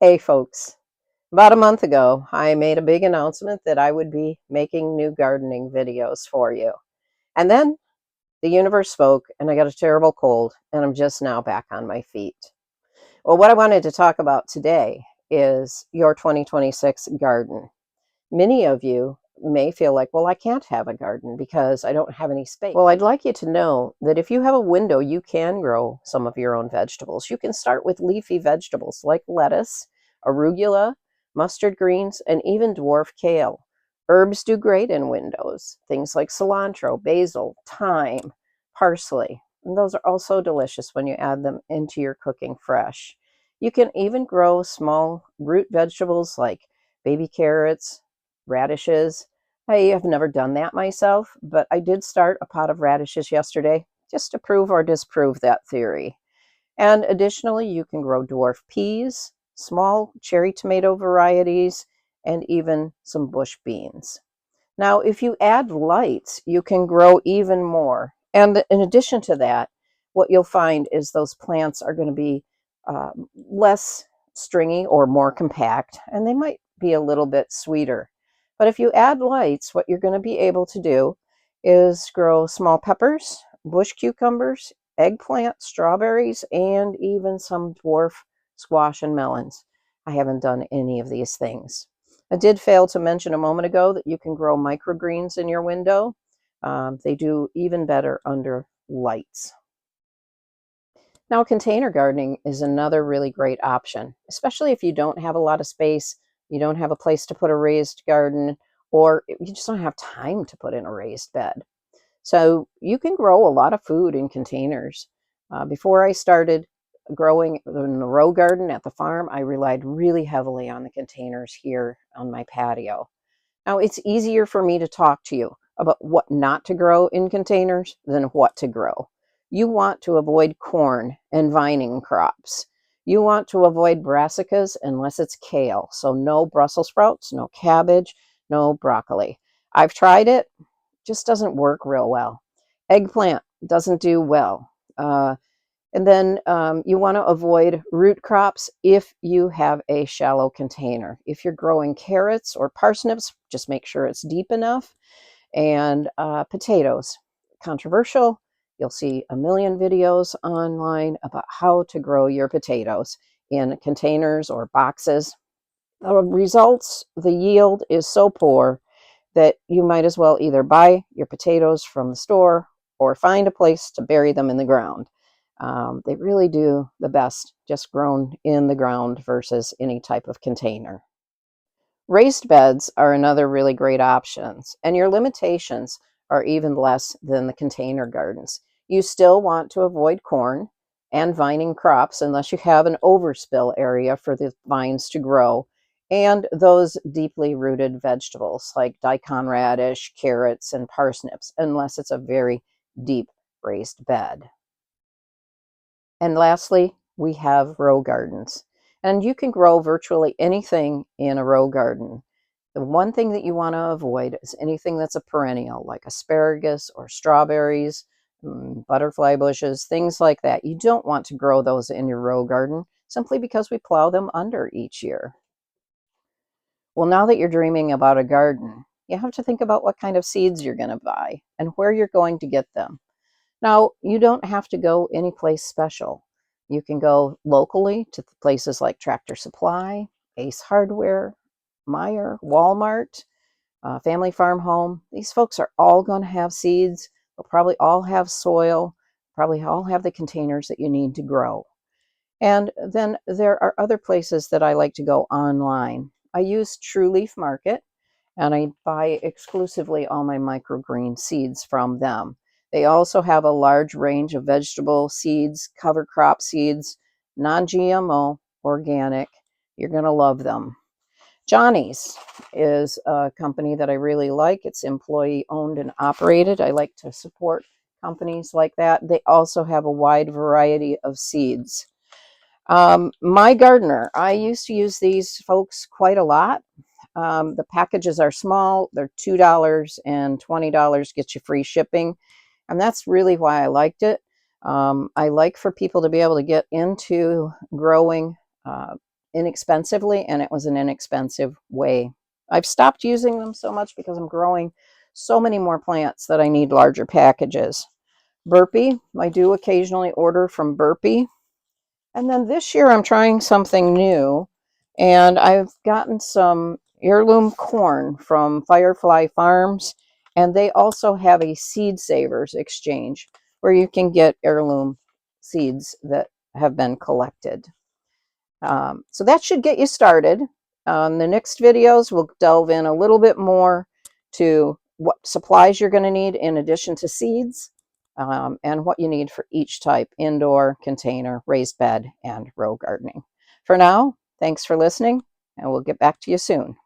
Hey folks, about a month ago, I made a big announcement that I would be making new gardening videos for you. And then the universe spoke and I got a terrible cold and I'm just now back on my feet. Well, what I wanted to talk about today is your 2026 garden. Many of you may feel like, well, I can't have a garden because I don't have any space. Well, I'd like you to know that if you have a window, you can grow some of your own vegetables. You can start with leafy vegetables like lettuce, arugula, mustard greens, and even dwarf kale. Herbs do great in windows. Things like cilantro, basil, thyme, parsley. And those are also delicious when you add them into your cooking fresh. You can even grow small root vegetables like baby carrots, radishes. I have never done that myself, but I did start a pot of radishes yesterday just to prove or disprove that theory. And additionally, you can grow dwarf peas, small cherry tomato varieties, and even some bush beans. Now, if you add lights, you can grow even more. And in addition to that, what you'll find is those plants are going to be less stringy or more compact, and they might be a little bit sweeter. But if you add lights, what you're going to be able to do is grow small peppers, bush cucumbers, eggplant, strawberries, and even some dwarf squash and melons. I haven't done any of these things. I did fail to mention a moment ago that you can grow microgreens in your window. They do even better under lights. Now, container gardening is another really great option, especially if you don't have a lot of space, you don't have a place to put a raised garden, or you just don't have time to put in a raised bed. So you can grow a lot of food in containers. Before I started growing in the row garden at the farm, I relied really heavily on the containers here on my patio. Now, it's easier for me to talk to you about what not to grow in containers than what to grow. You want to avoid corn and vining crops. You want to avoid brassicas unless it's kale. So no Brussels sprouts, no cabbage, no broccoli. I've tried it, just doesn't work real well. Eggplant doesn't do well. And then you want to avoid root crops if you have a shallow container. If you're growing carrots or parsnips, just make sure it's deep enough. And potatoes, controversial. You'll see a million videos online about how to grow your potatoes in containers or boxes. The results, the yield is so poor that you might as well either buy your potatoes from the store or find a place to bury them in the ground. They really do the best just grown in the ground versus any type of container. Raised beds are another really great options, and your limitations are even less than the container gardens. You still want to avoid corn and vining crops unless you have an overspill area for the vines to grow, and those deeply rooted vegetables like daikon radish, carrots, and parsnips, unless it's a very deep raised bed. And lastly, we have row gardens. And you can grow virtually anything in a row garden. The one thing that you want to avoid is anything that's a perennial, like asparagus or strawberries, butterfly bushes, things like that. You don't want to grow those in your row garden simply because we plow them under each year. Well, now that you're dreaming about a garden, you have to think about what kind of seeds you're going to buy and where you're going to get them. Now, you don't have to go anyplace special. You can go locally to places like Tractor Supply, Ace Hardware, Meijer, Walmart, Family Farm Home. These folks are all going to have seeds. They'll probably all have soil, probably all have the containers that you need to grow. And then there are other places that I like to go online. I use True Leaf Market, and I buy exclusively all my microgreen seeds from them. They also have a large range of vegetable seeds, cover crop seeds, non-GMO, organic. You're going to love them. Johnny's is a company that I really like. It's employee owned and operated. I like to support companies like that. They also have a wide variety of seeds. My Gardener, I used to use these folks quite a lot. The packages are small. They're $2 and $20 gets you free shipping. And that's really why I liked it. I like for people to be able to get into growing inexpensively, and it was an inexpensive way. I've stopped using them so much because I'm growing so many more plants that I need larger packages. Burpee, I do occasionally order from Burpee. And then this year I'm trying something new, and I've gotten some heirloom corn from Firefly Farms, and they also have a seed savers exchange where you can get heirloom seeds that have been collected. So that should get you started. The next videos will delve in a little bit more to what supplies you're going to need in addition to seeds, and what you need for each type: indoor, container, raised bed, and row gardening. For now, thanks for listening, and we'll get back to you soon.